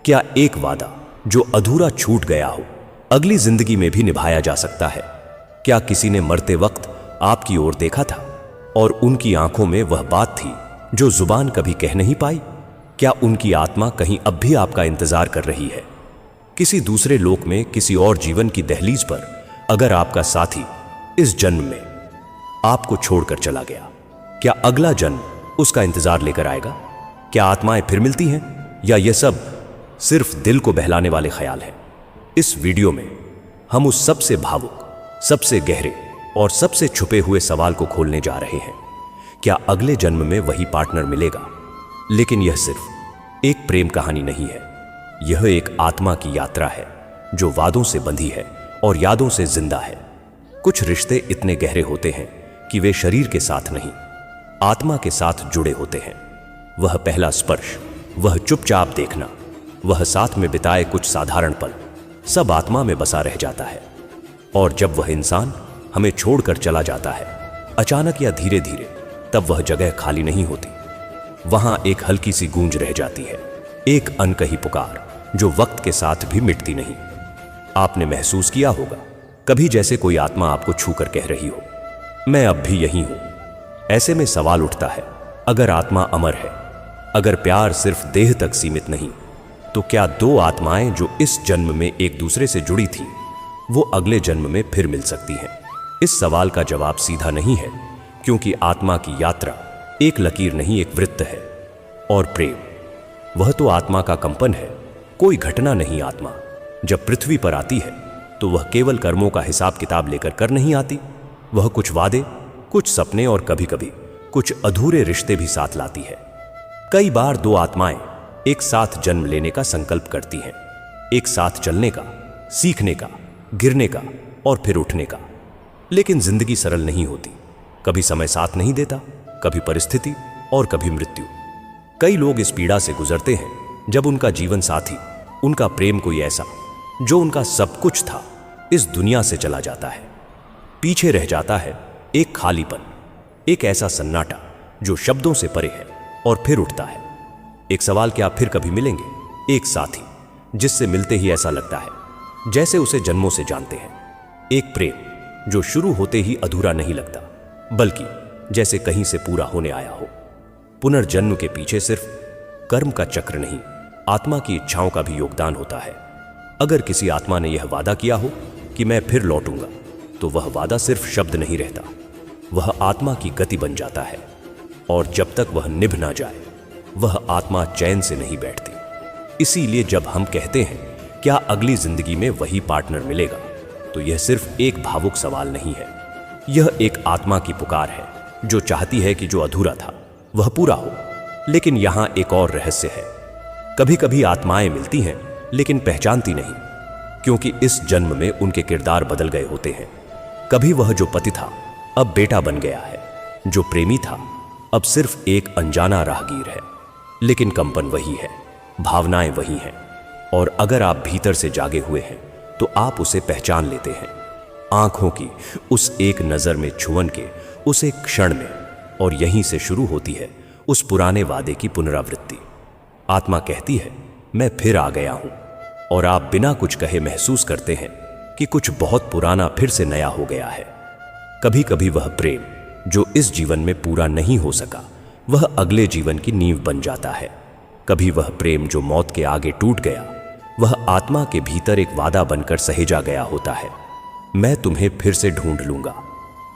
क्या एक वादा जो अधूरा छूट गया हो अगली जिंदगी में भी निभाया जा सकता है? क्या किसी ने मरते वक्त आपकी ओर देखा था और उनकी आंखों में वह बात थी जो जुबान कभी कह नहीं पाई? क्या उनकी आत्मा कहीं अब भी आपका इंतजार कर रही है? किसी दूसरे लोक में, किसी और जीवन की दहलीज पर अगर आपका साथी इस जन्म में आपको छोड़कर चला गया, क्या अगला जन्म उसका इंतजार लेकर आएगा? क्या आत्माएं फिर मिलती हैं या यह सब सिर्फ दिल को बहलाने वाले ख्याल हैं? इस वीडियो में हम उस सबसे भावुक, सबसे गहरे और सबसे छुपे हुए सवाल को खोलने जा रहे हैं। क्या अगले जन्म में वही पार्टनर मिलेगा? लेकिन यह सिर्फ एक प्रेम कहानी नहीं है, यह एक आत्मा की यात्रा है जो वादों से बंधी है और यादों से जिंदा है। कुछ रिश्ते इतने गहरे होते हैं कि वे शरीर के साथ नहीं, आत्मा के साथ जुड़े होते हैं। वह पहला स्पर्श, वह चुपचाप देखना, वह साथ में बिताए कुछ साधारण पल, सब आत्मा में बसा रह जाता है। और जब वह इंसान हमें छोड़कर चला जाता है, अचानक या धीरे धीरे, तब वह जगह खाली नहीं होती। वहां एक हल्की सी गूंज रह जाती है, एक अनकही पुकार जो वक्त के साथ भी मिटती नहीं। आपने महसूस किया होगा कभी जैसे कोई आत्मा आपको छूकर कह रही हो, मैं अब भी यही हूं। ऐसे में सवाल उठता है, अगर आत्मा अमर है, अगर प्यार सिर्फ देह तक सीमित नहीं, तो क्या दो आत्माएं जो इस जन्म में एक दूसरे से जुड़ी थीं, वो अगले जन्म में फिर मिल सकती हैं? इस सवाल का जवाब सीधा नहीं है, क्योंकि आत्मा की यात्रा एक लकीर नहीं, एक वृत्त है। और प्रेम, वह तो आत्मा का कंपन है, कोई घटना नहीं। आत्मा जब पृथ्वी पर आती है तो वह केवल कर्मों का हिसाब किताब लेकर कर नहीं आती। वह कुछ वादे, कुछ सपने और कभी कभी कुछ अधूरे रिश्ते भी साथ लाती है। कई बार दो आत्माएं एक साथ जन्म लेने का संकल्प करती हैं, एक साथ चलने का, सीखने का, गिरने का और फिर उठने का। लेकिन जिंदगी सरल नहीं होती, कभी समय साथ नहीं देता, कभी परिस्थिति और कभी मृत्यु। कई लोग इस पीड़ा से गुजरते हैं जब उनका जीवन साथी, उनका प्रेम कोई ऐसा जो उनका सब कुछ था, इस दुनिया से चला जाता है। पीछे रह जाता है एक खालीपन, एक ऐसा सन्नाटा जो शब्दों से परे है और फिर उठता है। एक सवाल, क्या फिर कभी मिलेंगे? एक साथी जिससे मिलते ही ऐसा लगता है जैसे उसे जन्मों से जानते हैं। एक प्रेम जो शुरू होते ही अधूरा नहीं लगता, बल्कि जैसे कहीं से पूरा होने आया हो। पुनर्जन्म के पीछे सिर्फ कर्म का चक्र नहीं, आत्मा की इच्छाओं का भी योगदान होता है। अगर किसी आत्मा ने यह वादा किया हो कि मैं फिर लौटूंगा, तो वह वादा सिर्फ शब्द नहीं रहता, वह आत्मा की गति बन जाता है। और जब तक वह निभ ना जाए, वह आत्मा चैन से नहीं बैठती। इसीलिए जब हम कहते हैं क्या अगली जिंदगी में वही पार्टनर मिलेगा, तो यह सिर्फ एक भावुक सवाल नहीं है, यह एक आत्मा की पुकार है जो चाहती है कि जो अधूरा था वह पूरा हो। लेकिन यहां एक और रहस्य है, कभी कभी आत्माएं मिलती हैं लेकिन पहचानती नहीं, क्योंकि इस जन्म में उनके किरदार बदल गए होते हैं। कभी वह जो पति था अब बेटा बन गया है, जो प्रेमी था अब सिर्फ एक अनजाना राहगीर है। लेकिन कंपन वही है, भावनाएं वही हैं, और अगर आप भीतर से जागे हुए हैं तो आप उसे पहचान लेते हैं। आंखों की उस एक नजर में, छुअन के उस एक क्षण में, और यहीं से शुरू होती है उस पुराने वादे की पुनरावृत्ति। आत्मा कहती है, मैं फिर आ गया हूं, और आप बिना कुछ कहे महसूस करते हैं कि कुछ बहुत पुराना फिर से नया हो गया है। कभी कभी वह प्रेम जो इस जीवन में पूरा नहीं हो सका, वह अगले जीवन की नींव बन जाता है। कभी वह प्रेम जो मौत के आगे टूट गया, वह आत्मा के भीतर एक वादा बनकर सहेजा गया होता है, मैं तुम्हें फिर से ढूंढ लूंगा।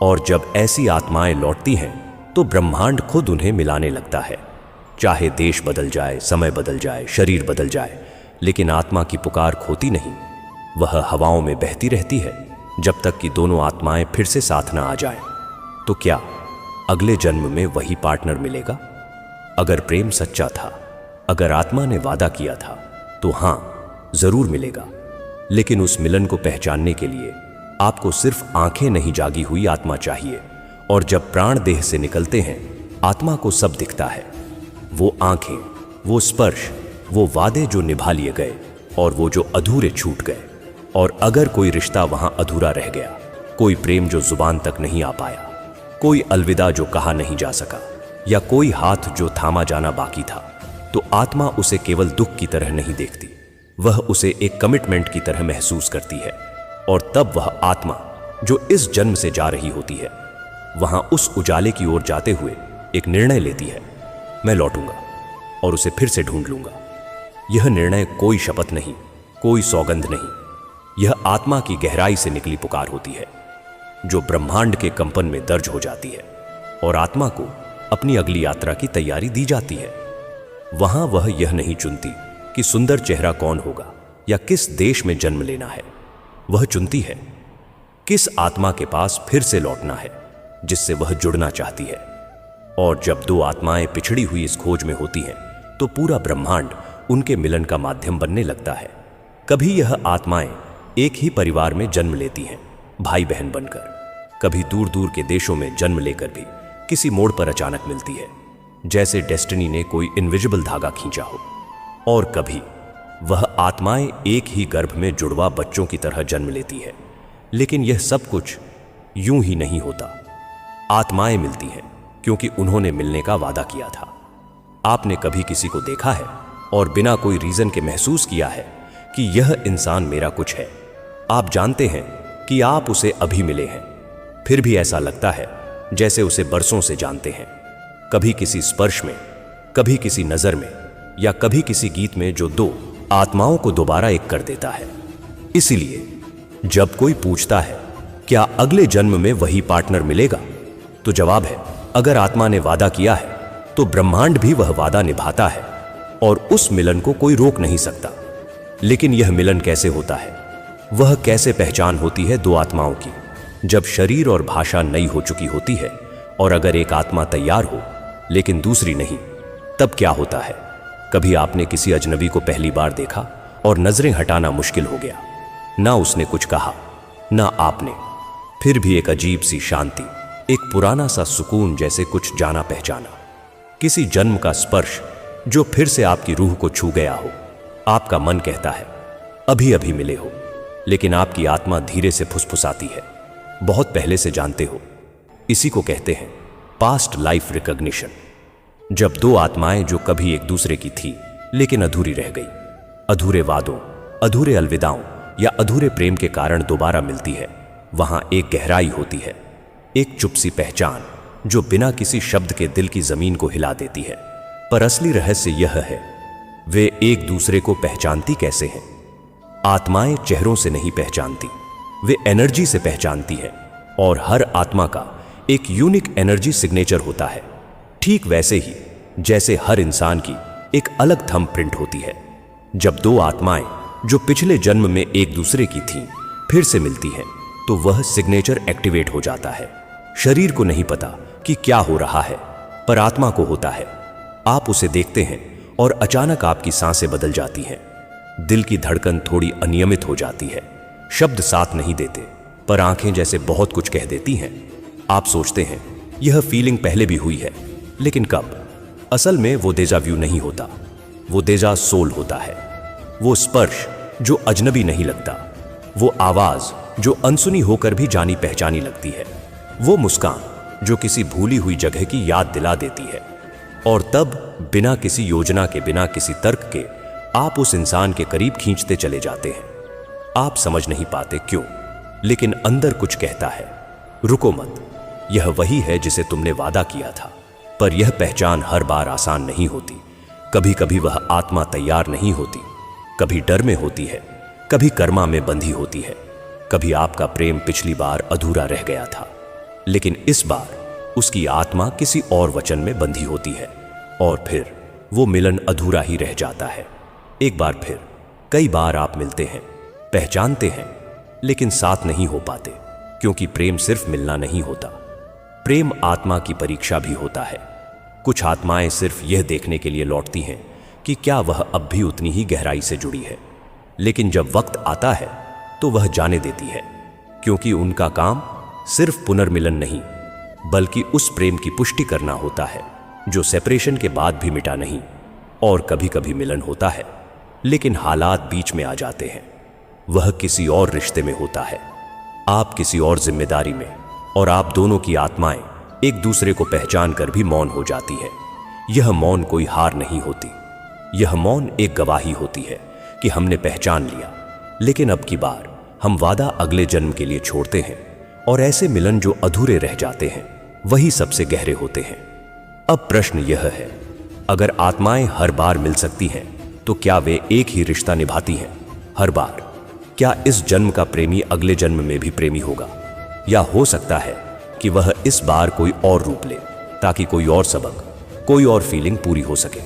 और जब ऐसी आत्माएं लौटती हैं तो ब्रह्मांड खुद उन्हें मिलाने लगता है। चाहे देश बदल जाए, समय बदल जाए, शरीर बदल जाए, लेकिन आत्मा की पुकार खोती नहीं, वह हवाओं में बहती रहती है जब तक कि दोनों आत्माएं फिर से साथ ना आ जाएं। तो क्या अगले जन्म में वही पार्टनर मिलेगा? अगर प्रेम सच्चा था, अगर आत्मा ने वादा किया था, तो हां, जरूर मिलेगा। लेकिन उस मिलन को पहचानने के लिए आपको सिर्फ आंखें नहीं, जागी हुई आत्मा चाहिए। और जब प्राण देह से निकलते हैं, आत्मा को सब दिखता है, वो आंखें, वो स्पर्श, वो वादे जो निभा लिए गए और वो जो अधूरे छूट गए। और अगर कोई रिश्ता वहां अधूरा रह गया, कोई प्रेम जो जुबान तक नहीं आ पाया, कोई अलविदा जो कहा नहीं जा सका, या कोई हाथ जो थामा जाना बाकी था, तो आत्मा उसे केवल दुख की तरह नहीं देखती, वह उसे एक कमिटमेंट की तरह महसूस करती है, और तब वह आत्मा जो इस जन्म से जा रही होती है वहां उस उजाले की ओर जाते हुए एक निर्णय लेती है, मैं लौटूंगा और उसे फिर से ढूंढ लूंगा। यह निर्णय कोई शपथ नहीं, कोई सौगंध नहीं, यह आत्मा की गहराई से निकली पुकार होती है जो ब्रह्मांड के कंपन में दर्ज हो जाती है, और आत्मा को अपनी अगली यात्रा की तैयारी दी जाती है। वहां वह यह नहीं चुनती कि सुंदर चेहरा कौन होगा या किस देश में जन्म लेना है, वह चुनती है किस आत्मा के पास फिर से लौटना है जिससे वह जुड़ना चाहती है। और जब दो आत्माएं पिछड़ी हुई इस खोज में होती हैं तो पूरा ब्रह्मांड उनके मिलन का माध्यम बनने लगता है। कभी यह आत्माएं एक ही परिवार में जन्म लेती हैं, भाई बहन बनकर, कभी दूर दूर के देशों में जन्म लेकर भी किसी मोड़ पर अचानक मिलती है, जैसे डेस्टिनी ने कोई इनविजिबल धागा खींचा हो। और कभी वह आत्माएं एक ही गर्भ में जुड़वा बच्चों की तरह जन्म लेती है। लेकिन यह सब कुछ यूं ही नहीं होता। आत्माएं मिलती हैं क्योंकि उन्होंने मिलने का वादा किया था। आपने कभी किसी को देखा है और बिना कोई रीजन के महसूस किया है कि यह इंसान मेरा कुछ है। आप जानते हैं कि आप उसे अभी मिले हैं, फिर भी ऐसा लगता है जैसे उसे बरसों से जानते हैं। कभी किसी स्पर्श में, कभी किसी नजर में, या कभी किसी गीत में जो दो आत्माओं को दोबारा एक कर देता है। इसीलिए जब कोई पूछता है क्या अगले जन्म में वही पार्टनर मिलेगा, तो जवाब है अगर आत्मा ने वादा किया है तो ब्रह्मांड भी वह वादा निभाता है और उस मिलन को कोई रोक नहीं सकता। लेकिन यह मिलन कैसे होता है, वह कैसे पहचान होती है दो आत्माओं की जब शरीर और भाषा नई हो चुकी होती है, और अगर एक आत्मा तैयार हो लेकिन दूसरी नहीं, तब क्या होता है। कभी आपने किसी अजनबी को पहली बार देखा और नजरें हटाना मुश्किल हो गया, ना उसने कुछ कहा ना आपने, फिर भी एक अजीब सी शांति, एक पुराना सा सुकून, जैसे कुछ जाना पहचाना, किसी जन्म का स्पर्श जो फिर से आपकी रूह को छू गया हो। आपका मन कहता है अभी अभी मिले हो, लेकिन आपकी आत्मा धीरे से फुसफुसाती है बहुत पहले से जानते हो। इसी को कहते हैं पास्ट लाइफ रिकॉग्निशन। जब दो आत्माएं जो कभी एक दूसरे की थी लेकिन अधूरी रह गई, अधूरे वादों, अधूरे अलविदाओं या अधूरे प्रेम के कारण दोबारा मिलती है, वहां एक गहराई होती है, एक चुप सी पहचान जो बिना किसी शब्द के दिल की जमीन को हिला देती है। पर असली रहस्य यह है, वे एक दूसरे को पहचानती कैसे हैं। आत्माएं चेहरों से नहीं पहचानती, वे एनर्जी से पहचानती है, और हर आत्मा का एक यूनिक एनर्जी सिग्नेचर होता है, ठीक वैसे ही जैसे हर इंसान की एक अलग थंब प्रिंट होती है। जब दो आत्माएं जो पिछले जन्म में एक दूसरे की थीं फिर से मिलती हैं, तो वह सिग्नेचर एक्टिवेट हो जाता है। शरीर को नहीं पता कि क्या हो रहा है, पर आत्मा को होता है। आप उसे देखते हैं और अचानक आपकी सांसें बदल जाती हैं, दिल की धड़कन थोड़ी अनियमित हो जाती है, शब्द साथ नहीं देते पर आंखें जैसे बहुत कुछ कह देती हैं। आप सोचते हैं यह फीलिंग पहले भी हुई है, लेकिन कब। असल में वो डेजा व्यू नहीं होता, वो डेजा सोल होता है। वो स्पर्श जो अजनबी नहीं लगता, वो आवाज जो अनसुनी होकर भी जानी पहचानी लगती है, वो मुस्कान जो किसी भूली हुई जगह की याद दिला देती है। और तब बिना किसी योजना के, बिना किसी तर्क के, आप उस इंसान के करीब खींचते चले जाते हैं। आप समझ नहीं पाते क्यों, लेकिन अंदर कुछ कहता है रुको मत, यह वही है जिसे तुमने वादा किया था। पर यह पहचान हर बार आसान नहीं होती। कभी कभी वह आत्मा तैयार नहीं होती, कभी डर में होती है, कभी कर्मा में बंधी होती है, कभी आपका प्रेम पिछली बार अधूरा रह गया था, लेकिन इस बार उसकी आत्मा किसी और वचन में बंधी होती है, और फिर वो मिलन अधूरा ही रह जाता है। एक बार फिर, कई बार आप मिलते हैं, पहचानते हैं, लेकिन साथ नहीं हो पाते, क्योंकि प्रेम सिर्फ मिलना नहीं होता, प्रेम आत्मा की परीक्षा भी होता है। कुछ आत्माएं सिर्फ यह देखने के लिए लौटती हैं कि क्या वह अब भी उतनी ही गहराई से जुड़ी है, लेकिन जब वक्त आता है तो वह जाने देती है, क्योंकि उनका काम सिर्फ पुनर्मिलन नहीं, बल्कि उस प्रेम की पुष्टि करना होता है जो सेपरेशन के बाद भी मिटा नहीं। और कभी कभी मिलन होता है, लेकिन हालात बीच में आ जाते हैं, वह किसी और रिश्ते में होता है, आप किसी और जिम्मेदारी में, और आप दोनों की आत्माएं एक दूसरे को पहचान कर भी मौन हो जाती है। यह मौन कोई हार नहीं होती, यह मौन एक गवाही होती है कि हमने पहचान लिया, लेकिन अब की बार हम वादा अगले जन्म के लिए छोड़ते हैं और ऐसे मिलन जो अधूरे रह जाते हैं वही सबसे गहरे होते हैं। अब प्रश्न यह है, अगर आत्माएं हर बार मिल सकती हैं तो क्या वे एक ही रिश्ता निभाती हैं हर बार? क्या इस जन्म का प्रेमी अगले जन्म में भी प्रेमी होगा, या हो सकता है कि वह इस बार कोई और रूप ले ताकि कोई और सबक, कोई और फीलिंग पूरी हो सके?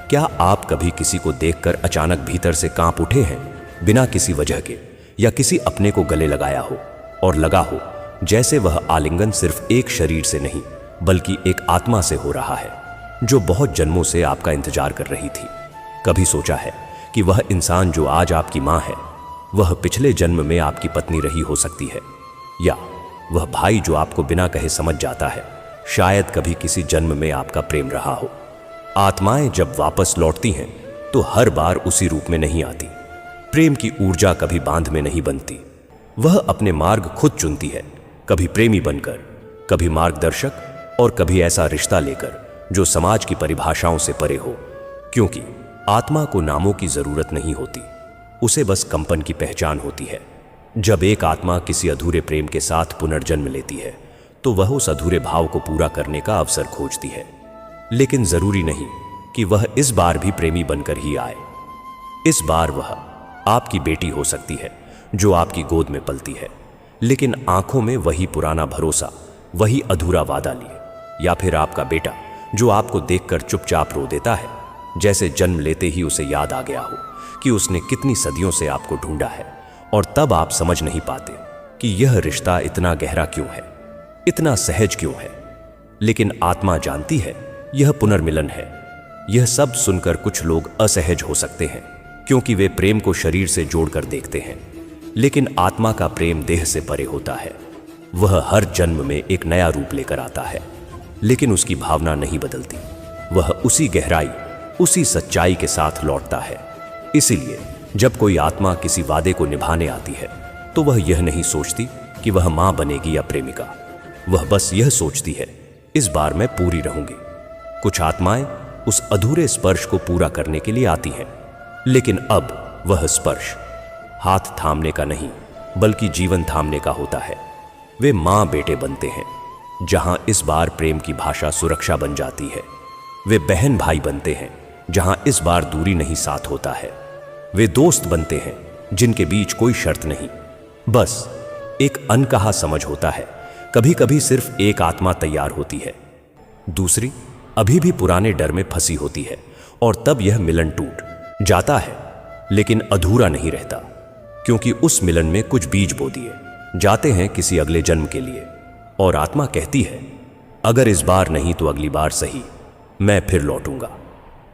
क्या आप कभी किसी को देखकर अचानक भीतर से कांप उठे हैं बिना किसी वजह के, या किसी अपने को गले लगाया हो और लगा हो जैसे वह आलिंगन सिर्फ एक शरीर से नहीं बल्कि एक आत्मा से हो रहा है जो बहुत जन्मों से आपका इंतजार कर रही थी? कभी सोचा है कि वह इंसान जो आज आपकी मां है वह पिछले जन्म में आपकी पत्नी रही हो सकती है, या वह भाई जो आपको बिना कहे समझ जाता है शायद कभी किसी जन्म में आपका प्रेम रहा हो? आत्माएं जब वापस लौटती हैं तो हर बार उसी रूप में नहीं आती। प्रेम की ऊर्जा कभी बांध में नहीं बनती, वह अपने मार्ग खुद चुनती है, कभी प्रेमी बनकर, कभी मार्गदर्शक और कभी ऐसा रिश्ता लेकर जो समाज की परिभाषाओं से परे हो। क्योंकि आत्मा को नामों की जरूरत नहीं होती, उसे बस कंपन की पहचान होती है। जब एक आत्मा किसी अधूरे प्रेम के साथ पुनर्जन्म लेती है तो वह उस अधूरे भाव को पूरा करने का अवसर खोजती है, लेकिन जरूरी नहीं कि वह इस बार भी प्रेमी बनकर ही आए। इस बार वह आपकी बेटी हो सकती है जो आपकी गोद में पलती है, लेकिन आंखों में वही पुराना भरोसा, वही अधूरा वादा लिए, या फिर आपका बेटा जो आपको देखकर चुपचाप रो देता है, जैसे जन्म लेते ही उसे याद आ गया हो कि उसने कितनी सदियों से आपको ढूंढा है, और तब आप समझ नहीं पाते कि यह रिश्ता इतना गहरा क्यों है, इतना सहज क्यों है। लेकिन आत्मा जानती है यह पुनर्मिलन है। यह सब सुनकर कुछ लोग असहज हो सकते हैं क्योंकि वे प्रेम को शरीर से जोड़कर देखते हैं, लेकिन आत्मा का प्रेम देह से परे होता है। वह हर जन्म में एक नया रूप लेकर आता है, लेकिन उसकी भावना नहीं बदलती। वह उसी गहराई, उसी सच्चाई के साथ लौटता है। इसीलिए जब कोई आत्मा किसी वादे को निभाने आती है तो वह यह नहीं सोचती कि वह मां बनेगी या प्रेमिका। वह बस यह सोचती है, इस बार मैं पूरी रहूंगी। कुछ आत्माएं उस अधूरे स्पर्श को पूरा करने के लिए आती हैं, लेकिन अब वह स्पर्श हाथ थामने का नहीं बल्कि जीवन थामने का होता है। वे मां बेटे बनते हैं, जहां इस बार प्रेम की भाषा सुरक्षा बन जाती है। वे बहन भाई बनते हैं, जहां इस बार दूरी नहीं साथ होता है। वे दोस्त बनते हैं जिनके बीच कोई शर्त नहीं, बस एक अनकहा समझ होता है। कभी कभी सिर्फ एक आत्मा तैयार होती है, दूसरी अभी भी पुराने डर में फंसी होती है, और तब यह मिलन टूट जाता है, लेकिन अधूरा नहीं रहता, क्योंकि उस मिलन में कुछ बीज बो दिए जाते हैं किसी अगले जन्म के लिए। और आत्मा कहती है, अगर इस बार नहीं तो अगली बार सही, मैं फिर लौटूंगा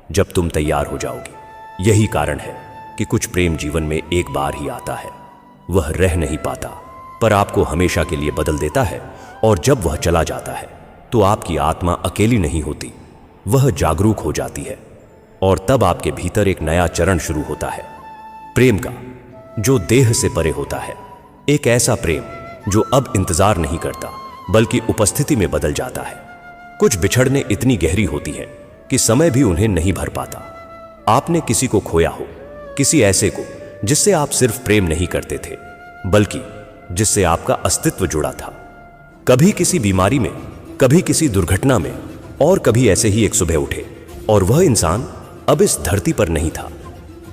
जब तुम तैयार हो जाओगी। यही कारण है कि कुछ प्रेम जीवन में एक बार ही आता है। वह रह नहीं पाता, पर आपको हमेशा के लिए बदल देता है। और जब वह चला जाता है तो आपकी आत्मा अकेली नहीं होती, वह जागरूक हो जाती है, और तब आपके भीतर एक नया चरण शुरू होता है, प्रेम का, जो देह से परे होता है। एक ऐसा प्रेम जो अब इंतजार नहीं करता बल्कि उपस्थिति में बदल जाता है। कुछ बिछड़ने इतनी गहरी होती है कि समय भी उन्हें नहीं भर पाता। आपने किसी को खोया हो, किसी ऐसे को जिससे आप सिर्फ प्रेम नहीं करते थे बल्कि जिससे आपका अस्तित्व जुड़ा था। कभी किसी बीमारी में, कभी किसी दुर्घटना में, और कभी ऐसे ही एक सुबह उठे और वह इंसान अब इस धरती पर नहीं था,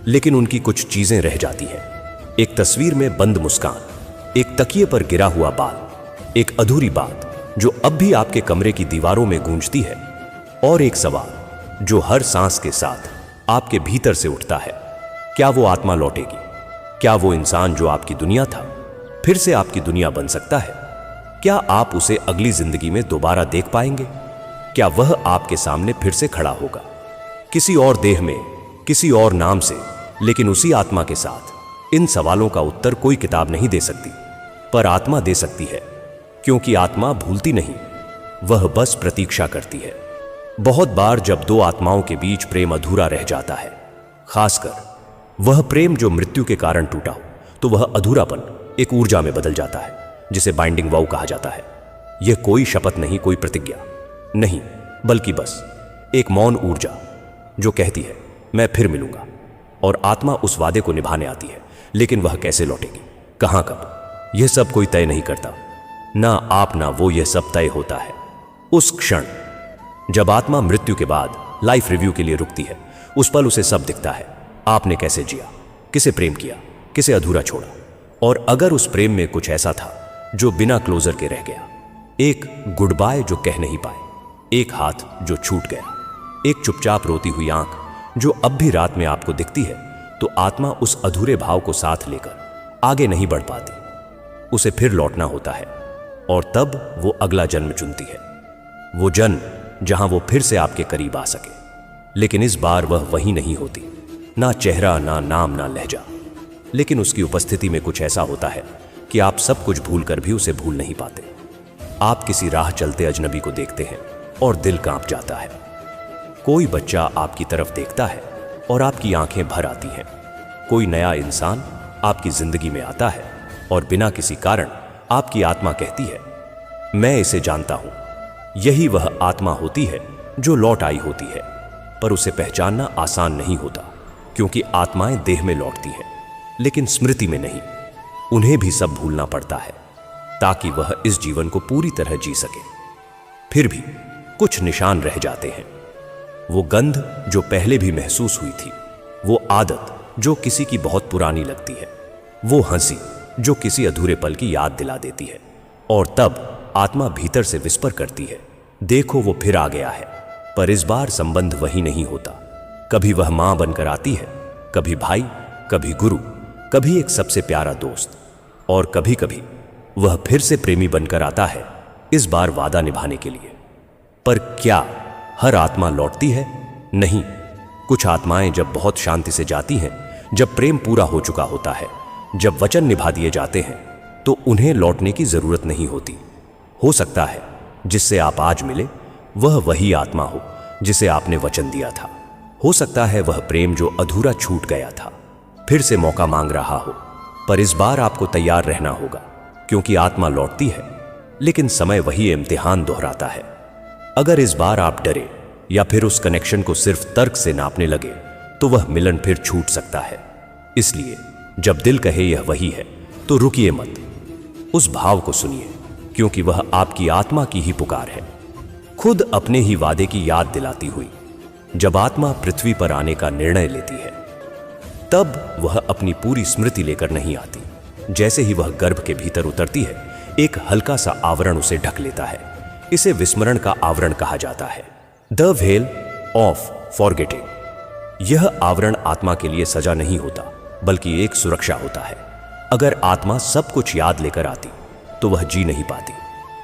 लेकिन उनकी कुछ चीजें रह जाती हैं। एक तस्वीर में बंद मुस्कान, एक तकिए पर गिरा हुआ बाल, एक अधूरी बात जो अब भी आपके कमरे की दीवारों में गूंजती है, और एक सवाल जो हर सांस के साथ आपके भीतर से उठता है, क्या वो आत्मा लौटेगी? क्या वो इंसान जो आपकी दुनिया था फिर से आपकी दुनिया बन सकता है? क्या आप उसे अगली जिंदगी में दोबारा देख पाएंगे? क्या वह आपके सामने फिर से खड़ा होगा, किसी और देह में, किसी और नाम से, लेकिन उसी आत्मा के साथ? इन सवालों का उत्तर कोई किताब नहीं दे सकती, पर आत्मा दे सकती है, क्योंकि आत्मा भूलती नहीं, वह बस प्रतीक्षा करती है। बहुत बार जब दो आत्माओं के बीच प्रेम अधूरा रह जाता है, खासकर वह प्रेम जो मृत्यु के कारण टूटा हो, तो वह अधूरापन एक ऊर्जा में बदल जाता है, जिसे बाइंडिंग वाउ कहा जाता है। यह कोई शपथ नहीं, कोई प्रतिज्ञा नहीं, बल्कि बस एक मौन ऊर्जा जो कहती है, मैं फिर मिलूंगा, और आत्मा उस वादे को निभाने आती है, लेकिन वह कैसे लौटेगी, कहां, कब, यह सब कोई तय नहीं करता। ना आप ना वो, यह सब तय होता है उस क्षण जब आत्मा मृत्यु के बाद लाइफ रिव्यू के लिए रुकती है। उस पल उसे सब दिखता है। आपने कैसे जिया, किसे प्रेम किया, किसे अधूरा छोड़ा, और अगर उस प्रेम में कुछ ऐसा था जो बिना क्लोजर के रह गया, एक गुड बाय जो कह नहीं पाए, एक हाथ जो छूट गया, एक चुपचाप रोती हुई आंख जो अब भी रात में आपको दिखती है, तो आत्मा उस अधूरे भाव को साथ लेकर आगे नहीं बढ़ पाती। उसे फिर लौटना होता है और तब वो अगला जन्म चुनती है, वो जन्म जहां वो फिर से आपके करीब आ सके। लेकिन इस बार वह वही नहीं होती, ना चेहरा, ना नाम, ना लहजा, लेकिन उसकी उपस्थिति में कुछ ऐसा होता है कि आप सब कुछ भूल कर भी उसे भूल नहीं पाते। आप किसी राह चलते अजनबी को देखते हैं और दिल कांप जाता है। कोई बच्चा आपकी तरफ देखता है और आपकी आंखें भर आती हैं। कोई नया इंसान आपकी जिंदगी में आता है और बिना किसी कारण आपकी आत्मा कहती है, मैं इसे जानता हूं। यही वह आत्मा होती है जो लौट आई होती है, पर उसे पहचानना आसान नहीं होता, क्योंकि आत्माएं देह में लौटती हैं, लेकिन स्मृति में नहीं। उन्हें भी सब भूलना पड़ता है ताकि वह इस जीवन को पूरी तरह जी सके। फिर भी कुछ निशान रह जाते हैं। वो गंध जो पहले भी महसूस हुई थी, वो आदत जो किसी की बहुत पुरानी लगती है, वो हंसी जो किसी अधूरे पल की याद दिला देती है। और तब आत्मा भीतर से विस्पर करती है, देखो वो फिर आ गया है। पर इस बार संबंध वही नहीं होता। कभी वह मां बनकर आती है, कभी भाई, कभी गुरु, कभी एक सबसे प्यारा दोस्त, और कभी कभी वह फिर से प्रेमी बनकर आता है, इस बार वादा निभाने के लिए। पर क्या हर आत्मा लौटती है? नहीं। कुछ आत्माएं जब बहुत शांति से जाती हैं, जब प्रेम पूरा हो चुका होता है, जब वचन निभा दिए जाते हैं, तो उन्हें लौटने की जरूरत नहीं होती। हो सकता है जिससे आप आज मिले वह वही आत्मा हो जिसे आपने वचन दिया था। हो सकता है वह प्रेम जो अधूरा छूट गया था फिर से मौका मांग रहा हो। पर इस बार आपको तैयार रहना होगा, क्योंकि आत्मा लौटती है, लेकिन समय वही इम्तिहान दोहराता है। अगर इस बार आप डरे या फिर उस कनेक्शन को सिर्फ तर्क से नापने लगे, तो वह मिलन फिर छूट सकता है। इसलिए जब दिल कहे यह वही है, तो रुकिए मत, उस भाव को सुनिए, क्योंकि वह आपकी आत्मा की ही पुकार है, खुद अपने ही वादे की याद दिलाती हुई। जब आत्मा पृथ्वी पर आने का निर्णय लेती है, तब वह अपनी पूरी स्मृति लेकर नहीं आती। जैसे ही वह गर्भ के भीतर उतरती है, एक हल्का सा आवरण उसे ढक लेता है। इसे विस्मरण का आवरण कहा जाता है, द वेल ऑफ फॉरगेटिंग। यह आवरण आत्मा के लिए सजा नहीं होता, बल्कि एक सुरक्षा होता है। अगर आत्मा सब कुछ याद लेकर आती, तो वह जी नहीं पाती।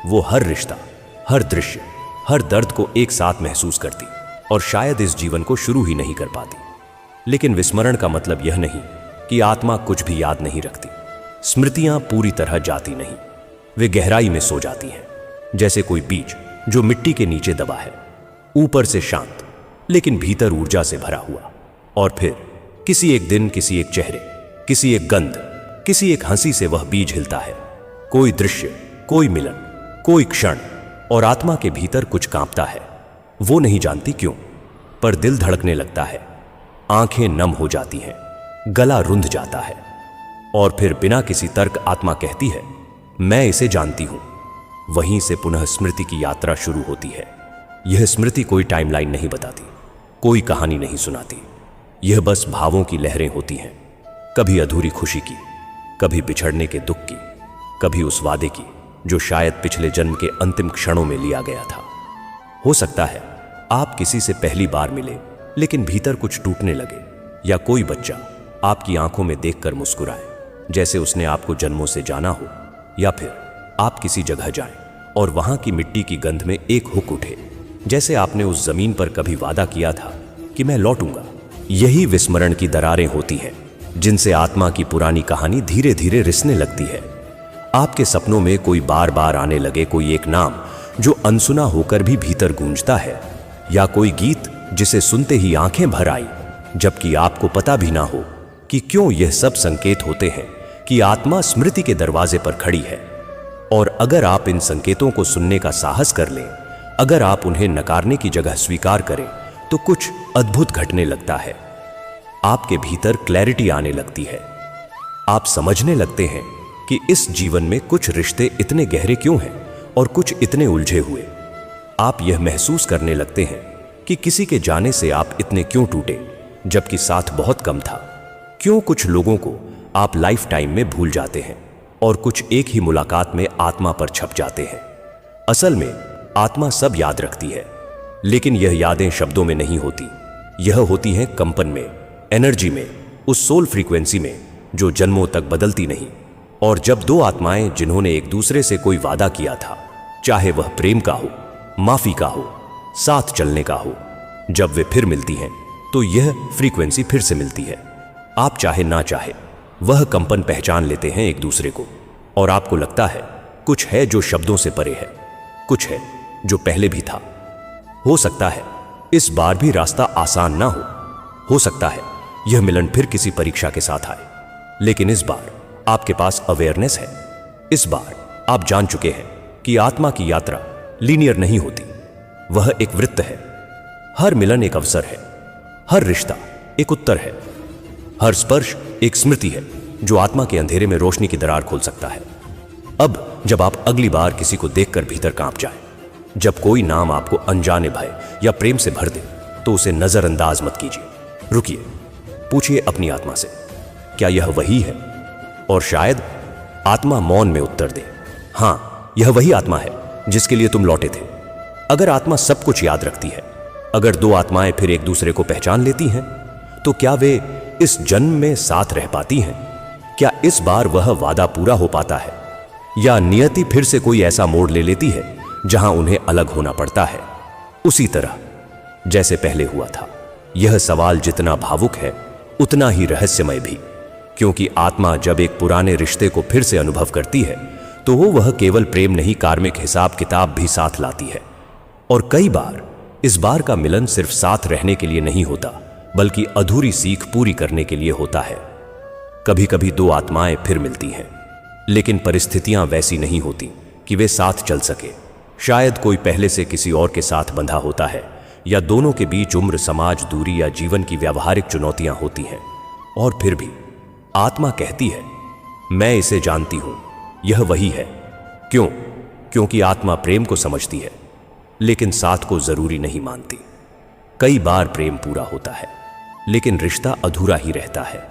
वो हर रिश्ता, हर दृश्य, हर दर्द को एक साथ महसूस करती, और शायद इस जीवन को शुरू ही नहीं कर पाती। लेकिन विस्मरण का मतलब यह नहीं कि आत्मा कुछ भी याद नहीं रखती। स्मृतियां पूरी तरह जाती नहीं, वे गहराई में सो जाती हैं, जैसे कोई बीज जो मिट्टी के नीचे दबा है, ऊपर से शांत लेकिन भीतर ऊर्जा से भरा हुआ। और फिर किसी एक दिन, किसी एक चेहरे, किसी एक गंध, किसी एक हंसी से वह बीज हिलता है। कोई दृश्य, कोई मिलन, कोई क्षण, और आत्मा के भीतर कुछ कांपता है। वो नहीं जानती क्यों, पर दिल धड़कने लगता है, आंखें नम हो जाती हैं, गला रुंध जाता है, और फिर बिना किसी तर्क आत्मा कहती है, मैं इसे जानती हूं। वहीं से पुनः स्मृति की यात्रा शुरू होती है। यह स्मृति कोई टाइमलाइन नहीं बताती, कोई कहानी नहीं सुनाती। यह बस भावों की लहरें होती हैं, कभी अधूरी खुशी की, कभी बिछड़ने के दुख की, कभी उस वादे की जो शायद पिछले जन्म के अंतिम क्षणों में लिया गया था। हो सकता है आप किसी से पहली बार मिले, लेकिन भीतर कुछ टूटने लगे, या कोई बच्चा आपकी आंखों में देखकर मुस्कुराए, जैसे उसने आपको जन्मों से जाना हो, या फिर आप किसी जगह जाएं और वहां की मिट्टी की गंध में एक हुक उठे, जैसे आपने उस जमीन पर कभी वादा किया था कि मैं लौटूंगा। यही विस्मरण की दरारें होती हैं, जिनसे आत्मा की पुरानी कहानी धीरे धीरे रिसने लगती है। आपके सपनों में कोई बार बार आने लगे कोई एक नाम जो अनसुना होकर भी भीतर गूंजता है, या कोई गीत जिसे सुनते ही आंखें भर आई, जबकि आपको पता भी ना हो कि क्यों। यह सब संकेत होते हैं कि आत्मा स्मृति के दरवाजे पर खड़ी है। और अगर आप इन संकेतों को सुनने का साहस कर लें, अगर आप उन्हें नकारने की जगह स्वीकार करें, तो कुछ अद्भुत घटने लगता है। आपके भीतर क्लैरिटी आने लगती है। आप समझने लगते हैं कि इस जीवन में कुछ रिश्ते इतने गहरे क्यों हैं और कुछ इतने उलझे हुए। आप यह महसूस करने लगते हैं कि किसी के जाने से आप इतने क्यों टूटे जबकि साथ बहुत कम था। क्यों कुछ लोगों को आप लाइफ टाइम में भूल जाते हैं और कुछ एक ही मुलाकात में आत्मा पर छप जाते हैं। असल में आत्मा सब याद रखती है, लेकिन यह यादें शब्दों में नहीं होती। यह होती हैं कंपन में, एनर्जी में, उस सोल फ्रीक्वेंसी में जो जन्मों तक बदलती नहीं। और जब दो आत्माएं जिन्होंने एक दूसरे से कोई वादा किया था, चाहे वह प्रेम का हो, माफी का हो, साथ चलने का हो, जब वे फिर मिलती हैं तो यह फ्रीक्वेंसी फिर से मिलती है। आप चाहे ना चाहे वह कंपन पहचान लेते हैं एक दूसरे को, और आपको लगता है कुछ है जो शब्दों से परे है, कुछ है जो पहले भी था। हो सकता है इस बार भी रास्ता आसान ना हो सकता है यह मिलन फिर किसी परीक्षा के साथ आए, लेकिन इस बार आपके पास अवेयरनेस है। इस बार आप जान चुके हैं कि आत्मा की यात्रा लीनियर नहीं होती, वह एक वृत्त है। हर मिलन एक अवसर है, हर रिश्ता एक उत्तर है, हर स्पर्श एक स्मृति है जो आत्मा के अंधेरे में रोशनी की दरार खोल सकता है। अब जब आप अगली बार किसी को देखकर भीतर कांप जाए, जब कोई नाम आपको अनजाने भय या प्रेम से भर दे, तो उसे नजरअंदाज मत कीजिए। रुकिए, पूछिए अपनी आत्मा से, क्या यह वही है? और शायद आत्मा मौन में उत्तर दे, हां, यह वही आत्मा है जिसके लिए तुम लौटे थे। अगर आत्मा सब कुछ याद रखती है, अगर दो आत्माएं फिर एक दूसरे को पहचान लेती हैं, तो क्या वे इस जन्म में साथ रह पाती हैं? क्या इस बार वह वादा पूरा हो पाता है, या नियति फिर से कोई ऐसा मोड़ ले लेती है जहां उन्हें अलग होना पड़ता है, उसी तरह जैसे पहले हुआ था? यह सवाल जितना भावुक है उतना ही रहस्यमय भी, क्योंकि आत्मा जब एक पुराने रिश्ते को फिर से अनुभव करती है तो वह केवल प्रेम नहीं, कार्मिक हिसाब किताब भी साथ लाती है। और कई बार इस बार का मिलन सिर्फ साथ रहने के लिए नहीं होता, बल्कि अधूरी सीख पूरी करने के लिए होता है। कभी कभी दो आत्माएं फिर मिलती हैं, लेकिन परिस्थितियां वैसी नहीं होती कि वे साथ चल सके। शायद कोई पहले से किसी और के साथ बंधा होता है, या दोनों के बीच उम्र, समाज, दूरी या जीवन की व्यावहारिक चुनौतियां होती हैं। और फिर भी आत्मा कहती है, मैं इसे जानती हूं, यह वही है। क्यों? क्योंकि आत्मा प्रेम को समझती है, लेकिन साथ को जरूरी नहीं मानती। कई बार प्रेम पूरा होता है, लेकिन रिश्ता अधूरा ही रहता है।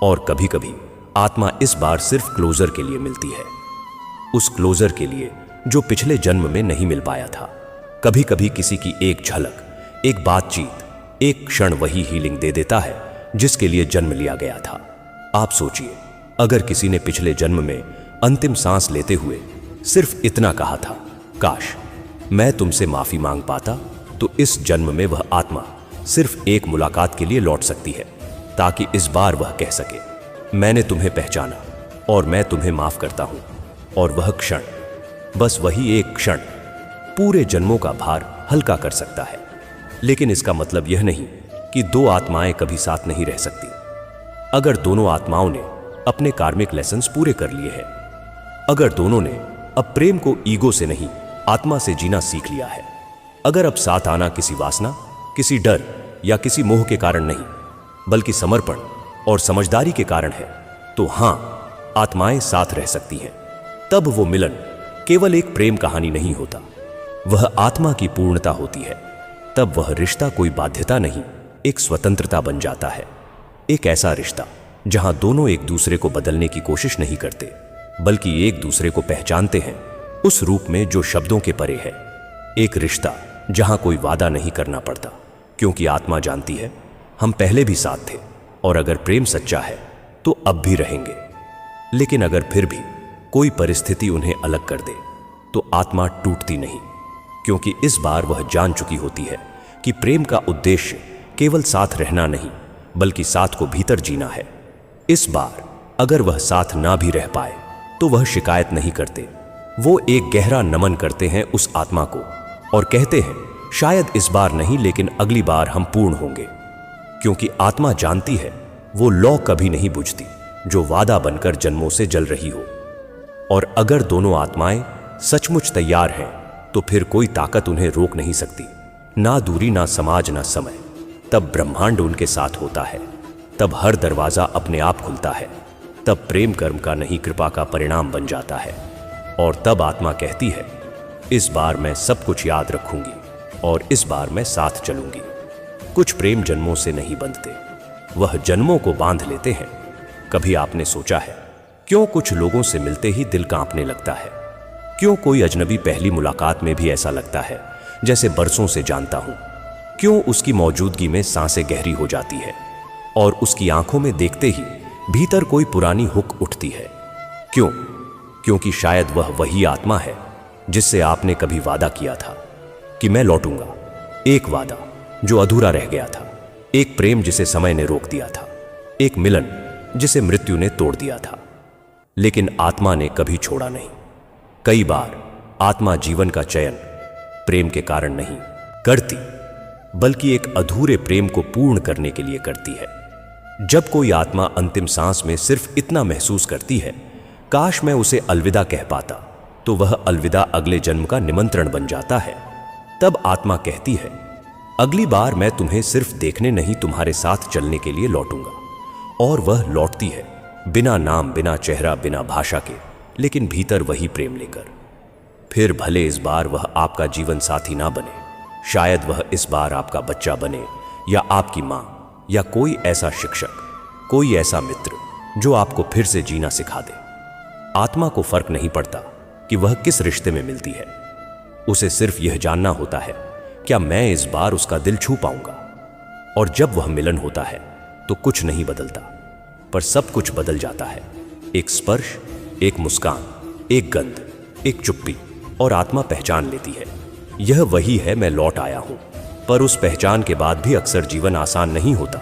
और कभी कभी आत्मा इस बार सिर्फ क्लोजर के लिए मिलती है, उस क्लोजर के लिए जो पिछले जन्म में नहीं मिल पाया था। कभी कभी किसी की एक झलक, एक बातचीत, एक क्षण वही हीलिंग दे देता है जिसके लिए जन्म लिया गया था। आप सोचिए, अगर किसी ने पिछले जन्म में अंतिम सांस लेते हुए सिर्फ इतना कहा था, काश मैं तुमसे माफी मांग पाता, तो इस जन्म में वह आत्मा सिर्फ एक मुलाकात के लिए लौट सकती है, ताकि इस बार वह कह सके, मैंने तुम्हें पहचाना और मैं तुम्हें माफ करता हूं। और वह क्षण, बस वही एक क्षण, पूरे जन्मों का भार हल्का कर सकता है। लेकिन इसका मतलब यह नहीं कि दो आत्माएं कभी साथ नहीं रह सकती। अगर दोनों आत्माओं ने अपने कार्मिक लेसन्स पूरे कर लिए हैं, अगर दोनों ने अब प्रेम को ईगो से नहीं, आत्मा से जीना सीख लिया है, अगर अब साथ आना किसी वासना, किसी डर या किसी मोह के कारण नहीं, बल्कि समर्पण और समझदारी के कारण है, तो हां, आत्माएं साथ रह सकती हैं। तब वो मिलन केवल एक प्रेम कहानी नहीं होता, वह आत्मा की पूर्णता होती है। तब वह रिश्ता कोई बाध्यता नहीं, एक स्वतंत्रता बन जाता है। एक ऐसा रिश्ता जहां दोनों एक दूसरे को बदलने की कोशिश नहीं करते, बल्कि एक दूसरे को पहचानते हैं उस रूप में जो शब्दों के परे है। एक रिश्ता जहां कोई वादा नहीं करना पड़ता, क्योंकि आत्मा जानती है हम पहले भी साथ थे, और अगर प्रेम सच्चा है तो अब भी रहेंगे। लेकिन अगर फिर भी कोई परिस्थिति उन्हें अलग कर दे, तो आत्मा टूटती नहीं, क्योंकि इस बार वह जान चुकी होती है कि प्रेम का उद्देश्य केवल साथ रहना नहीं, बल्कि साथ को भीतर जीना है। इस बार अगर वह साथ ना भी रह पाए, तो वह शिकायत नहीं करते, वो एक गहरा नमन करते हैं उस आत्मा को और कहते हैं, शायद इस बार नहीं, लेकिन अगली बार हम पूर्ण होंगे। क्योंकि आत्मा जानती है वो लौ कभी नहीं बुझती जो वादा बनकर जन्मों से जल रही हो। और अगर दोनों आत्माएं सचमुच तैयार हैं, तो फिर कोई ताकत उन्हें रोक नहीं सकती, ना दूरी, ना समाज, ना समय। तब ब्रह्मांड उनके साथ होता है, तब हर दरवाजा अपने आप खुलता है। तब प्रेम कर्म का नहीं कृपा का परिणाम बन जाता है। और तब आत्मा कहती है, इस बार मैं सब कुछ याद रखूंगी और इस बार मैं साथ चलूंगी। कुछ प्रेम जन्मों से नहीं बंधते, वह जन्मों को बांध लेते हैं। कभी आपने सोचा है क्यों कुछ लोगों से मिलते ही दिल कांपने लगता है? क्यों कोई अजनबी पहली मुलाकात में भी ऐसा लगता है जैसे बरसों से जानता हूं? क्यों उसकी मौजूदगी में सांसें गहरी हो जाती है और उसकी आंखों में देखते ही भीतर कोई पुरानी हुक उठती है? क्यों? क्योंकि शायद वह वही आत्मा है जिससे आपने कभी वादा किया था कि मैं लौटूंगा। एक वादा जो अधूरा रह गया था, एक प्रेम जिसे समय ने रोक दिया था, एक मिलन जिसे मृत्यु ने तोड़ दिया था। लेकिन आत्मा ने कभी छोड़ा नहीं। कई बार आत्मा जीवन का चयन प्रेम के कारण नहीं करती, बल्कि एक अधूरे प्रेम को पूर्ण करने के लिए करती है। जब कोई आत्मा अंतिम सांस में सिर्फ इतना महसूस करती है, काश मैं उसे अलविदा कह पाता, तो वह अलविदा अगले जन्म का निमंत्रण बन जाता है। तब आत्मा कहती है, अगली बार मैं तुम्हें सिर्फ देखने नहीं, तुम्हारे साथ चलने के लिए लौटूंगा। और वह लौटती है, बिना नाम, बिना चेहरा, बिना भाषा के, लेकिन भीतर वही प्रेम लेकर। फिर भले इस बार वह आपका जीवन साथी ना बने, शायद वह इस बार आपका बच्चा बने, या आपकी मां, या कोई ऐसा शिक्षक, कोई ऐसा मित्र जो आपको फिर से जीना सिखा दे। आत्मा को फर्क नहीं पड़ता कि वह किस रिश्ते में मिलती है। उसे सिर्फ यह जानना होता है, क्या मैं इस बार उसका दिल छू पाऊंगा? और जब वह मिलन होता है तो कुछ नहीं बदलता, पर सब कुछ बदल जाता है। एक स्पर्श, एक मुस्कान, एक गंध, एक चुप्पी, और आत्मा पहचान लेती है, यह वही है, मैं लौट आया हूं। पर उस पहचान के बाद भी अक्सर जीवन आसान नहीं होता,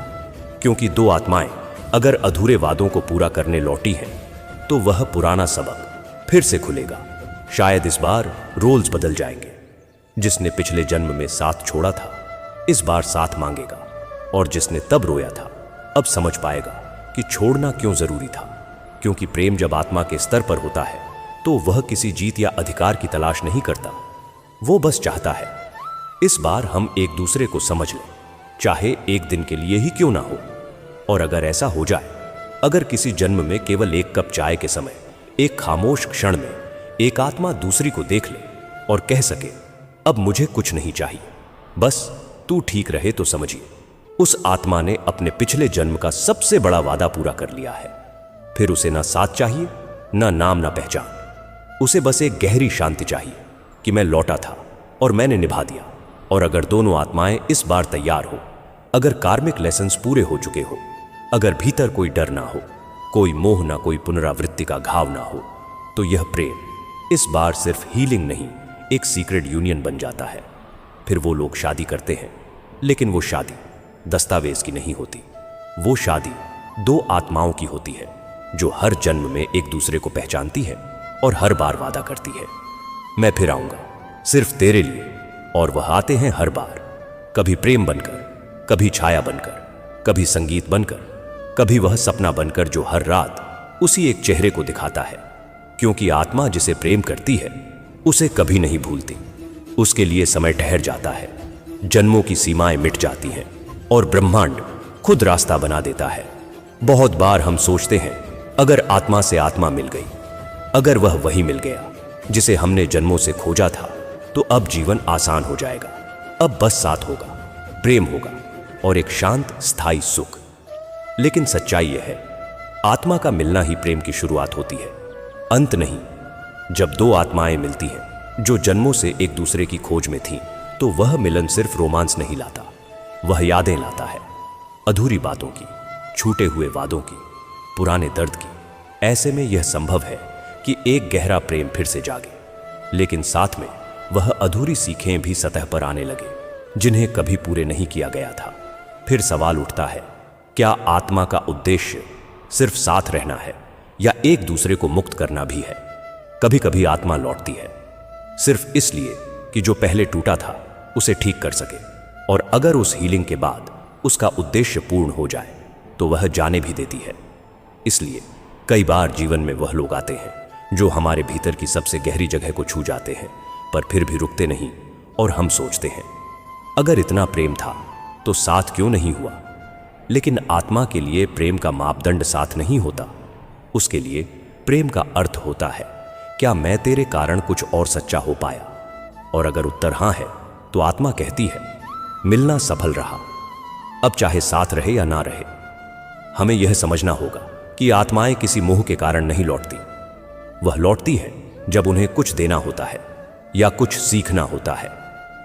क्योंकि दो आत्माएं अगर अधूरे वादों को पूरा करने लौटी हैं, तो वह पुराना सबक फिर से खुलेगा। शायद इस बार रोल्स बदल जाएंगे। जिसने पिछले जन्म में साथ छोड़ा था, इस बार साथ मांगेगा, और जिसने तब रोया था, अब समझ पाएगा कि छोड़ना क्यों जरूरी था। क्योंकि प्रेम जब आत्मा के स्तर पर होता है, तो वह किसी जीत या अधिकार की तलाश नहीं करता। वो बस चाहता है, इस बार हम एक दूसरे को समझ लें, चाहे एक दिन के लिए ही क्यों ना हो। और अगर ऐसा हो जाए, अगर किसी जन्म में केवल एक कप चाय के समय, एक खामोश क्षण में एक आत्मा दूसरी को देख ले और कह सके, अब मुझे कुछ नहीं चाहिए, बस तू ठीक रहे, तो समझिए उस आत्मा ने अपने पिछले जन्म का सबसे बड़ा वादा पूरा कर लिया है। फिर उसे ना साथ चाहिए, ना नाम, ना पहचान। उसे बस एक गहरी शांति चाहिए कि मैं लौटा था और मैंने निभा दिया। और अगर दोनों आत्माएं इस बार तैयार हो, अगर कार्मिक लेसन्स पूरे हो चुके हो, अगर भीतर कोई डर ना हो, कोई मोह ना, कोई पुनरावृत्ति का घाव ना हो, तो यह प्रेम इस बार सिर्फ हीलिंग नहीं, एक सीक्रेट यूनियन बन जाता है। फिर वो लोग शादी करते हैं, लेकिन वो शादी दस्तावेज की नहीं होती। वो शादी दो आत्माओं की होती है, जो हर जन्म में एक दूसरे को पहचानती है और हर बार वादा करती है, मैं फिर आऊंगा सिर्फ तेरे लिए। और वह आते हैं हर बार, कभी प्रेम बनकर, कभी छाया बनकर, कभी संगीत बनकर, कभी वह सपना बनकर जो हर रात उसी एक चेहरे को दिखाता है। क्योंकि आत्मा जिसे प्रेम करती है, उसे कभी नहीं भूलती। उसके लिए समय ठहर जाता है, जन्मों की सीमाएं मिट जाती हैं, और ब्रह्मांड खुद रास्ता बना देता है। बहुत बार हम सोचते हैं, अगर आत्मा से आत्मा मिल गई, अगर वह वही मिल गया जिसे हमने जन्मों से खोजा था, तो अब जीवन आसान हो जाएगा। अब बस साथ होगा, प्रेम होगा और एक शांत स्थायी सुख। लेकिन सच्चाई यह है, आत्मा का मिलना ही प्रेम की शुरुआत होती है, अंत नहीं। जब दो आत्माएं मिलती हैं जो जन्मों से एक दूसरे की खोज में थीं, तो वह मिलन सिर्फ रोमांस नहीं लाता, वह यादें लाता है, अधूरी बातों की, छूटे हुए वादों की, पुराने दर्द की। ऐसे में यह संभव है कि एक गहरा प्रेम फिर से जागे, लेकिन साथ में वह अधूरी सीखें भी सतह पर आने लगे, जिन्हें कभी पूरे नहीं किया गया था। फिर सवाल उठता है, क्या आत्मा का उद्देश्य सिर्फ साथ रहना है, या एक दूसरे को मुक्त करना भी है? कभी कभी आत्मा लौटती है सिर्फ इसलिए कि जो पहले टूटा था उसे ठीक कर सके, और अगर उस हीलिंग के बाद उसका उद्देश्य पूर्ण हो जाए, तो वह जाने भी देती है। इसलिए कई बार जीवन में वह लोग आते हैं जो हमारे भीतर की सबसे गहरी जगह को छू जाते हैं, पर फिर भी रुकते नहीं, और हम सोचते हैं, अगर इतना प्रेम था तो साथ क्यों नहीं हुआ? लेकिन आत्मा के लिए प्रेम का मापदंड साथ नहीं होता। उसके लिए प्रेम का अर्थ होता है, क्या मैं तेरे कारण कुछ और सच्चा हो पाया? और अगर उत्तर हां है तो आत्मा कहती है, मिलना सफल रहा। अब चाहे साथ रहे या ना रहे, हमें यह समझना होगा कि आत्माएं किसी मोह के कारण नहीं लौटती। वह लौटती है जब उन्हें कुछ देना होता है या कुछ सीखना होता है,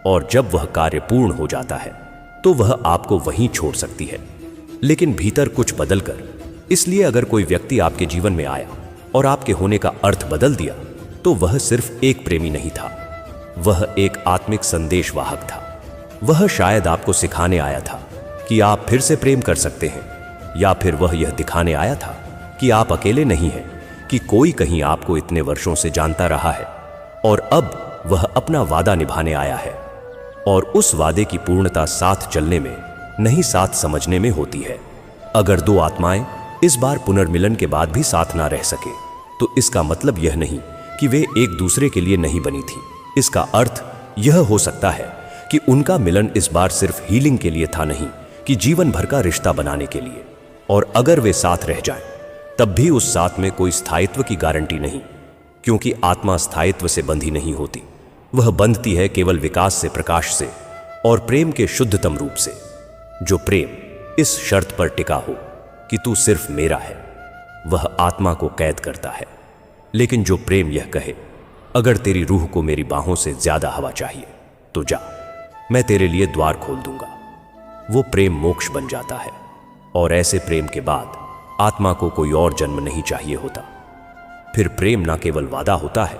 और जब वह कार्य पूर्ण हो जाता है तो वह आपको वहीं छोड़ सकती है, लेकिन भीतर कुछ बदलकर। इसलिए अगर कोई व्यक्ति आपके जीवन में आया और आपके होने का अर्थ बदल दिया, तो वह सिर्फ एक प्रेमी नहीं था, वह एक आत्मिक संदेशवाहक था। वह शायद आपको सिखाने आया था कि आप फिर से प्रेम कर सकते हैं, या फिर वह यह दिखाने आया था कि आप अकेले नहीं हैं, कि कोई कहीं आपको इतने वर्षों से जानता रहा है और अब वह अपना वादा निभाने आया है। और उस वादे की पूर्णता साथ चलने में नहीं, साथ समझने में होती है। अगर दो आत्माएं इस बार पुनर्मिलन के बाद भी साथ ना रह सके, तो इसका मतलब यह नहीं कि वे एक दूसरे के लिए नहीं बनी थी। इसका अर्थ यह हो सकता है कि उनका मिलन इस बार सिर्फ हीलिंग के लिए था, नहीं कि जीवन भर का रिश्ता बनाने के लिए। और अगर वे साथ रह जाएं, तब भी उस साथ में कोई स्थायित्व की गारंटी नहीं, क्योंकि आत्मा स्थायित्व से बंधी नहीं होती। वह बंधती है केवल विकास से, प्रकाश से और प्रेम के शुद्धतम रूप से। जो प्रेम इस शर्त पर टिका हो कि तू सिर्फ मेरा है, वह आत्मा को कैद करता है। लेकिन जो प्रेम यह कहे, अगर तेरी रूह को मेरी बाहों से ज्यादा हवा चाहिए तो जा, मैं तेरे लिए द्वार खोल दूंगा, वो प्रेम मोक्ष बन जाता है। और ऐसे प्रेम के बाद आत्मा को कोई और जन्म नहीं चाहिए होता। फिर प्रेम ना केवल वादा होता है,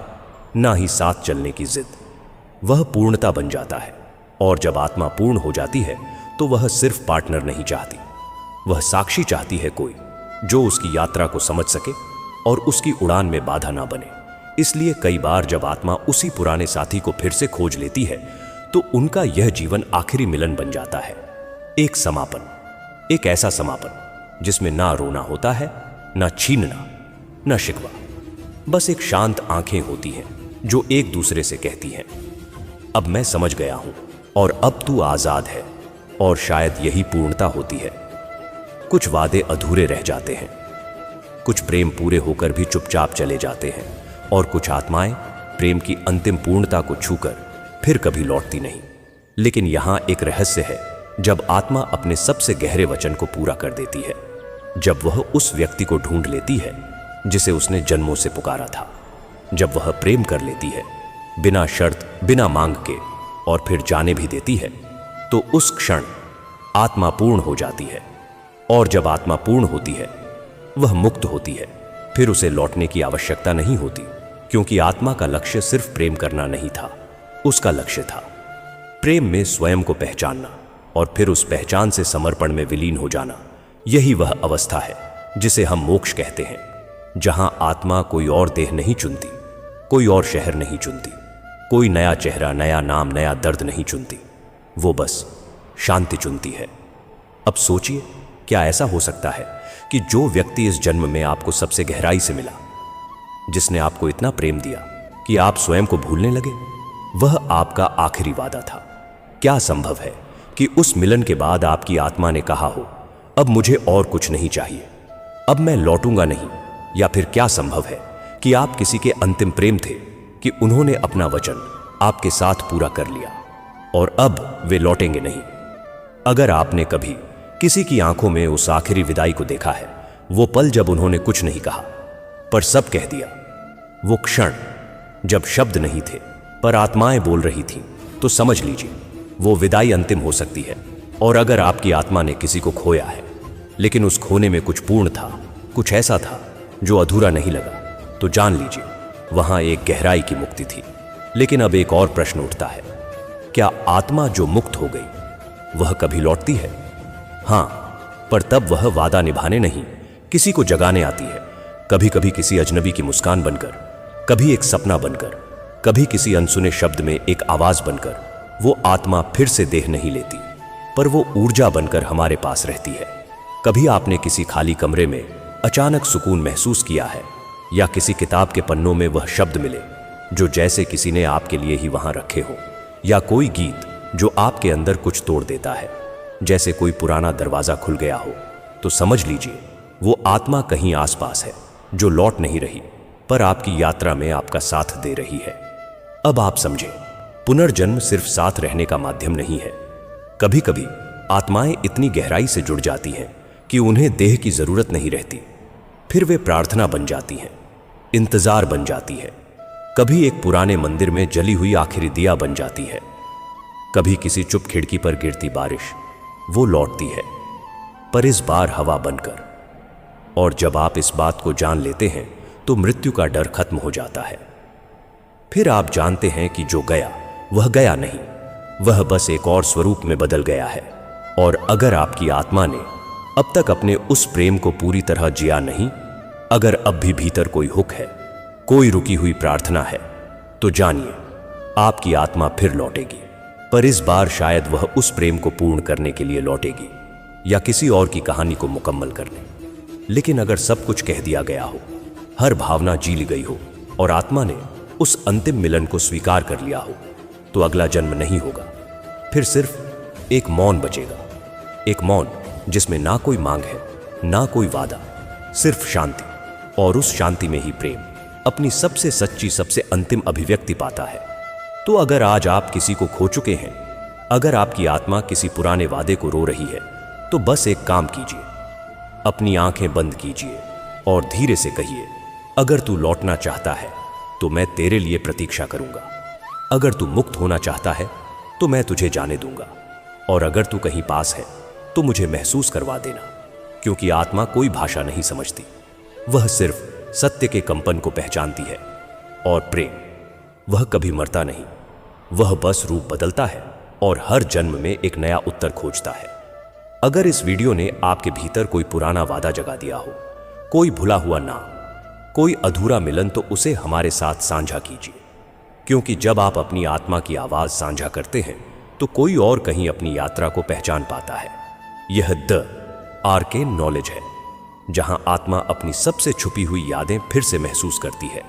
ना ही साथ चलने की जिद, वह पूर्णता बन जाता है। और जब आत्मा पूर्ण हो जाती है तो वह सिर्फ पार्टनर नहीं चाहती, वह साक्षी चाहती है, कोई जो उसकी यात्रा को समझ सके और उसकी उड़ान में बाधा ना बने। इसलिए कई बार जब आत्मा उसी पुराने साथी को फिर से खोज लेती है, तो उनका यह जीवन आखिरी मिलन बन जाता है। एक समापन, एक ऐसा समापन जिसमें ना रोना होता है, ना छीनना, ना शिकवा, बस एक शांत आंखें होती हैं जो एक दूसरे से कहती हैं, अब मैं समझ गया हूं और अब तू आजाद है। और शायद यही पूर्णता होती है। कुछ वादे अधूरे रह जाते हैं, कुछ प्रेम पूरे होकर भी चुपचाप चले जाते हैं, और कुछ आत्माएं प्रेम की अंतिम पूर्णता को छूकर फिर कभी लौटती नहीं। लेकिन यहां एक रहस्य है, जब आत्मा अपने सबसे गहरे वचन को पूरा कर देती है, जब वह उस व्यक्ति को ढूंढ लेती है जिसे उसने जन्मों से पुकारा था, जब वह प्रेम कर लेती है बिना शर्त, बिना मांग के, और फिर जाने भी देती है, तो उस क्षण आत्मा पूर्ण हो जाती है। और जब आत्मा पूर्ण होती है, वह मुक्त होती है। फिर उसे लौटने की आवश्यकता नहीं होती, क्योंकि आत्मा का लक्ष्य सिर्फ प्रेम करना नहीं था, उसका लक्ष्य था प्रेम में स्वयं को पहचानना, और फिर उस पहचान से समर्पण में विलीन हो जाना। यही वह अवस्था है जिसे हम मोक्ष कहते हैं, जहां आत्मा कोई और देह नहीं चुनती, कोई और शहर नहीं चुनती, कोई नया चेहरा, नया नाम, नया दर्द नहीं चुनती, वो बस शांति चुनती है। अब सोचिए, क्या ऐसा हो सकता है कि जो व्यक्ति इस जन्म में आपको सबसे गहराई से मिला, जिसने आपको इतना प्रेम दिया कि आप स्वयं को भूलने लगे, वह आपका आखिरी वादा था? क्या संभव है कि उस मिलन के बाद आपकी आत्मा ने कहा हो, अब मुझे और कुछ नहीं चाहिए, अब मैं लौटूंगा नहीं? या फिर क्या संभव है कि आप किसी के अंतिम प्रेम थे कि उन्होंने अपना वचन आपके साथ पूरा कर लिया और अब वे लौटेंगे नहीं? अगर आपने कभी किसी की आंखों में उस आखिरी विदाई को देखा है, वो पल जब उन्होंने कुछ नहीं कहा पर सब कह दिया, वो क्षण जब शब्द नहीं थे पर आत्माएं बोल रही थीं, तो समझ लीजिए वो विदाई अंतिम हो सकती है। और अगर आपकी आत्मा ने किसी को खोया है, लेकिन उस खोने में कुछ पूर्ण था, कुछ ऐसा था जो अधूरा नहीं लगा, तो जान लीजिए वहां एक गहराई की मुक्ति थी। लेकिन अब एक और प्रश्न उठता है, क्या आत्मा जो मुक्त हो गई वह कभी लौटती है? हां, पर तब वह वादा निभाने नहीं, किसी को जगाने आती है। कभी कभी किसी अजनबी की मुस्कान बनकर, कभी एक सपना बनकर, कभी किसी अनसुने शब्द में एक आवाज बनकर। वो आत्मा फिर से देह नहीं लेती, पर वो ऊर्जा बनकर हमारे पास रहती है। कभी आपने किसी खाली कमरे में अचानक सुकून महसूस किया है, या किसी किताब के पन्नों में वह शब्द मिले जो जैसे किसी ने आपके लिए ही वहां रखे हो, या कोई गीत जो आपके अंदर कुछ तोड़ देता है। जैसे कोई पुराना दरवाजा खुल गया हो, तो समझ लीजिए वो आत्मा कहीं आसपास है जो लौट नहीं रही, पर आपकी यात्रा में आपका साथ दे रही है। अब आप समझे, पुनर्जन्म सिर्फ साथ रहने का माध्यम नहीं है। कभी कभी आत्माएं इतनी गहराई से जुड़ जाती हैं कि उन्हें देह की जरूरत नहीं रहती। फिर वे प्रार्थना बन जाती हैं, इंतजार बन जाती है, कभी एक पुराने मंदिर में जली हुई आखिरी दिया बन जाती है, कभी किसी चुप खिड़की पर गिरती बारिश वो लौटती है, पर इस बार हवा बनकर। और जब आप इस बात को जान लेते हैं तो मृत्यु का डर खत्म हो जाता है। फिर आप जानते हैं कि जो गया वह गया नहीं, वह बस एक और स्वरूप में बदल गया है। और अगर आपकी आत्मा ने अब तक अपने उस प्रेम को पूरी तरह जिया नहीं, अगर अब भी भीतर कोई हुक है, कोई रुकी हुई प्रार्थना है, तो जानिए आपकी आत्मा फिर लौटेगी। पर इस बार शायद वह उस प्रेम को पूर्ण करने के लिए लौटेगी या किसी और की कहानी को मुकम्मल करने। लेकिन अगर सब कुछ कह दिया गया हो, हर भावना जी ली गई हो और आत्मा ने उस अंतिम मिलन को स्वीकार कर लिया हो, तो अगला जन्म नहीं होगा। फिर सिर्फ एक मौन बचेगा, एक मौन जिसमें ना कोई मांग है, ना कोई वादा, सिर्फ शांति। और उस शांति में ही प्रेम अपनी सबसे सच्ची, सबसे अंतिम अभिव्यक्ति पाता है। तो अगर आज आप किसी को खो चुके हैं, अगर आपकी आत्मा किसी पुराने वादे को रो रही है, तो बस एक काम कीजिए, अपनी आंखें बंद कीजिए और धीरे से कहिए, अगर तू लौटना चाहता है तो मैं तेरे लिए प्रतीक्षा करूंगा। अगर तू मुक्त होना चाहता है तो मैं तुझे जाने दूंगा। और अगर तू कहीं पास है तो मुझे महसूस करवा देना, क्योंकि आत्मा कोई भाषा नहीं समझती, वह सिर्फ सत्य के कंपन को पहचानती है। और प्रेम, वह कभी मरता नहीं, वह बस रूप बदलता है और हर जन्म में एक नया उत्तर खोजता है। अगर इस वीडियो ने आपके भीतर कोई पुराना वादा जगा दिया हो, कोई भुला हुआ नाम, कोई अधूरा मिलन, तो उसे हमारे साथ साझा कीजिए। क्योंकि जब आप अपनी आत्मा की आवाज साझा करते हैं तो कोई और कहीं अपनी यात्रा को पहचान पाता है। यह द आर्केन नॉलेज है, जहां आत्मा अपनी सबसे छुपी हुई यादें फिर से महसूस करती है।